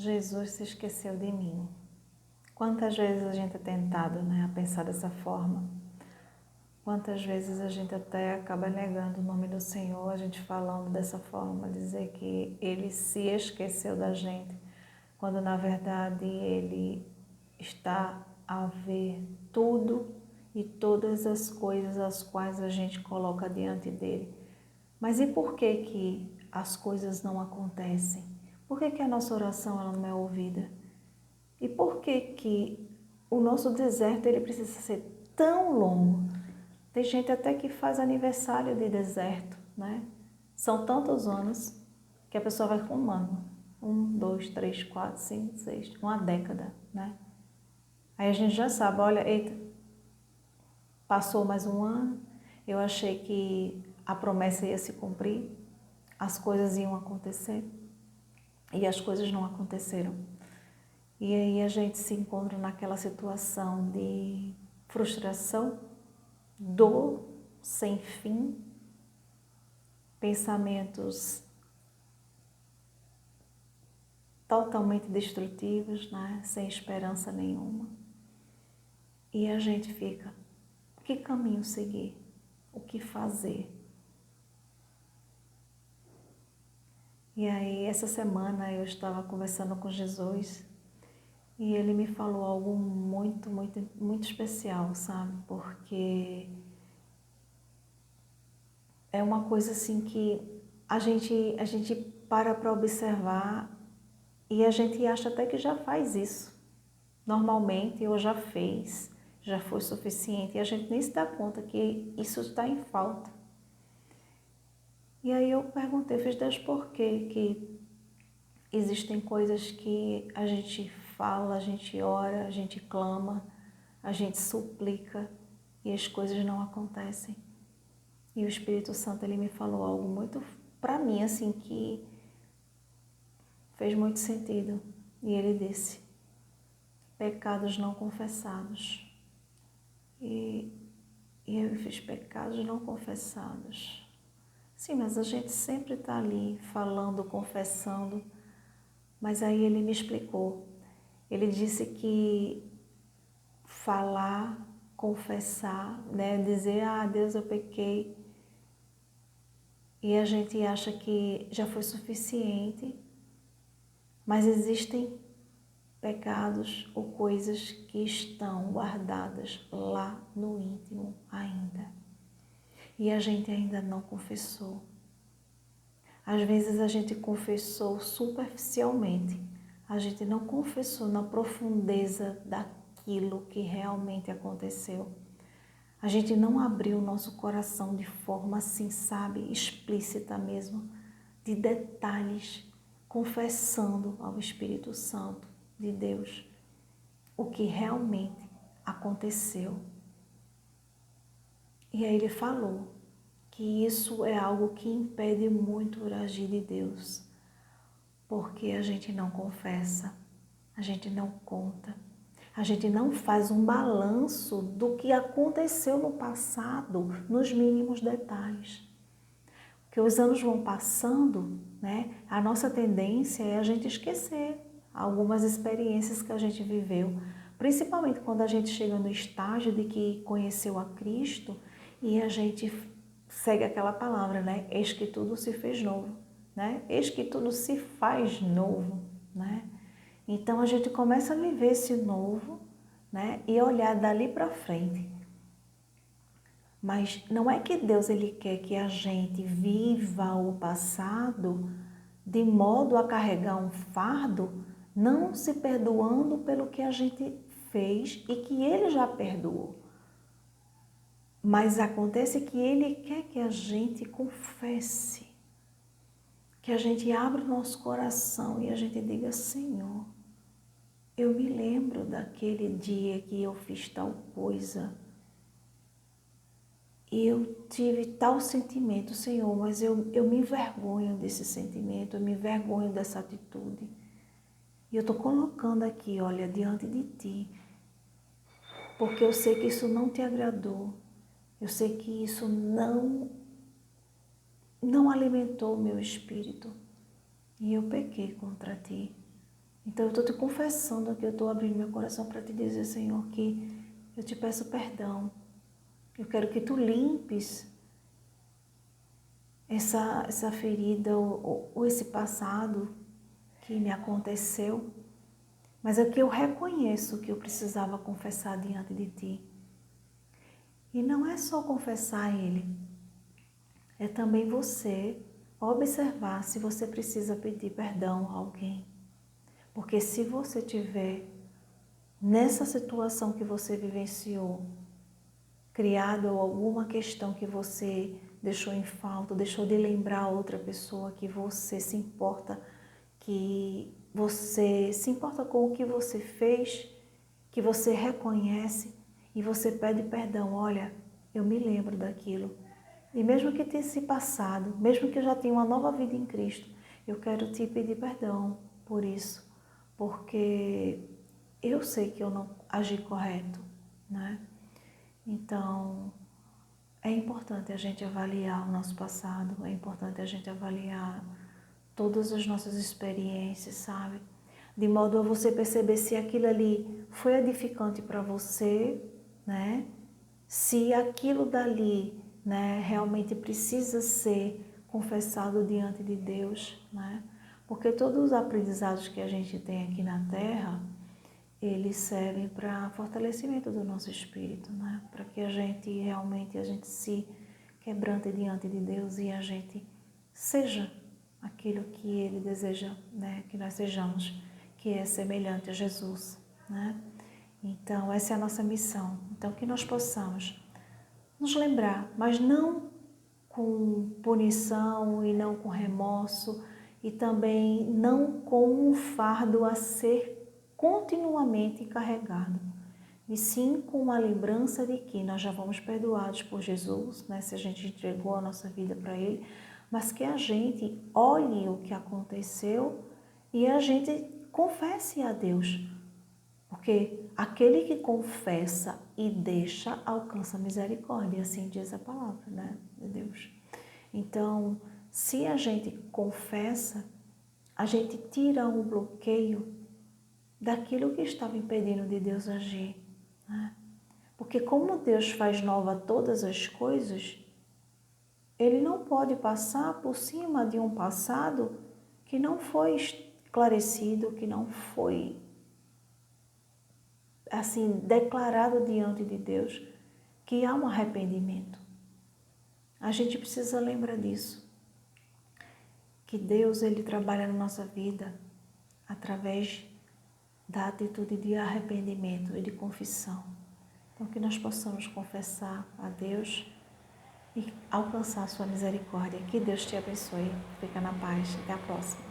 Jesus se esqueceu de mim. Quantas vezes a gente é tentado, né, a pensar dessa forma? Quantas vezes a gente até acaba negando o nome do Senhor, a gente falando dessa forma, dizer que Ele se esqueceu da gente, quando na verdade Ele está a ver tudo e todas as coisas as quais a gente coloca diante dEle. Mas e por que as coisas não acontecem? Por que a nossa oração ela não é ouvida? E por que o nosso deserto ele precisa ser tão longo? Tem gente até que faz aniversário de deserto, né? São tantos anos que a pessoa vai com um ano. 1, 2, 3, 4, 5, 6, uma década, né? Aí a gente já sabe, olha, eita, passou mais um ano, eu achei que a promessa ia se cumprir, as coisas iam acontecer e as coisas não aconteceram. E aí a gente se encontra naquela situação de frustração, dor sem fim, pensamentos totalmente destrutivos, né? Sem esperança nenhuma. E a gente fica, que caminho seguir? O que fazer? E aí essa semana eu estava conversando com Jesus e ele me falou algo muito, muito, muito especial, sabe? Porque é uma coisa assim que a gente para observar e a gente acha até que já faz isso. Normalmente, ou já fez, já foi suficiente. E a gente nem se dá conta que isso está em falta. E aí eu perguntei, fiz Deus, por quê? Que existem coisas que a gente fala, a gente ora, a gente clama, a gente suplica e as coisas não acontecem. E o Espírito Santo, ele me falou algo muito, para mim, assim, que fez muito sentido. E ele disse, pecados não confessados. E eu fiz pecados não confessados. Sim, mas a gente sempre está ali falando, confessando. Mas aí ele me explicou. Ele disse que falar, confessar, né, dizer, Deus, eu pequei, e a gente acha que já foi suficiente, mas existem pecados ou coisas que estão guardadas lá no íntimo ainda. E a gente ainda não confessou. Às vezes a gente confessou superficialmente, a gente não confessou na profundeza daquilo que realmente aconteceu. A gente não abriu o nosso coração de forma assim, sabe, explícita mesmo, de detalhes, confessando ao Espírito Santo de Deus o que realmente aconteceu. E aí ele falou que isso é algo que impede muito o agir de Deus, porque a gente não confessa, a gente não conta, a gente não faz um balanço do que aconteceu no passado, nos mínimos detalhes. Porque os anos vão passando, né? A nossa tendência é a gente esquecer algumas experiências que a gente viveu, principalmente quando a gente chega no estágio de que conheceu a Cristo e a gente segue aquela palavra, né? Eis que tudo se fez novo, né? Eis que tudo se faz novo, né? Então a gente começa a viver esse novo, né? E olhar dali para frente. Mas não é que Deus ele quer que a gente viva o passado de modo a carregar um fardo, não se perdoando pelo que a gente fez e que Ele já perdoou. Mas acontece que Ele quer que a gente confesse, que a gente abra o nosso coração e a gente diga, Senhor, eu me lembro daquele dia que eu fiz tal coisa. E eu tive tal sentimento, Senhor, mas eu me envergonho desse sentimento, eu me envergonho dessa atitude. E eu estou colocando aqui, olha, diante de Ti, porque eu sei que isso não te agradou, eu sei que isso não alimentou o meu espírito. E eu pequei contra Ti. Então eu estou te confessando que eu estou abrindo meu coração para te dizer, Senhor, que eu te peço perdão. Eu quero que tu limpes essa ferida ou esse passado que me aconteceu, mas é que eu reconheço que eu precisava confessar diante de ti. E não é só confessar a ele, é também você observar se você precisa pedir perdão a alguém. Porque se você tiver nessa situação que você vivenciou, criado alguma questão que você deixou em falta, deixou de lembrar a outra pessoa que você se importa, que você se importa com o que você fez, que você reconhece e você pede perdão. Olha, eu me lembro daquilo. E mesmo que tenha se passado, mesmo que eu já tenha uma nova vida em Cristo, eu quero te pedir perdão por isso, porque eu sei que eu não agi correto, né? Então, é importante a gente avaliar o nosso passado, é importante a gente avaliar todas as nossas experiências, sabe? De modo a você perceber se aquilo ali foi edificante para você, né? Se aquilo dali, né, realmente precisa ser confessado diante de Deus, né? Porque todos os aprendizados que a gente tem aqui na Terra, eles servem para fortalecimento do nosso espírito, né? Para que a gente realmente se quebrante diante de Deus e a gente seja aquilo que Ele deseja, né? Que nós sejamos, que é semelhante a Jesus, né? Então, essa é a nossa missão. Então, que nós possamos nos lembrar, mas não com punição e não com remorso e também não com um fardo a ser continuamente carregado, e sim com a lembrança de que nós já fomos perdoados por Jesus, né, se a gente entregou a nossa vida para Ele, mas que a gente olhe o que aconteceu e a gente confesse a Deus, porque aquele que confessa e deixa alcança misericórdia, assim diz a palavra, né, de Deus. Então, se a gente confessa, a gente tira o bloqueio daquilo que estava impedindo de Deus agir, né? Porque como Deus faz nova todas as coisas, Ele não pode passar por cima de um passado que não foi esclarecido, que não foi assim declarado diante de Deus, que há um arrependimento. A gente precisa lembrar disso, que Deus ele trabalha na nossa vida através da atitude de arrependimento e de confissão. Então, que nós possamos confessar a Deus e alcançar a sua misericórdia. Que Deus te abençoe. Fica na paz. Até a próxima.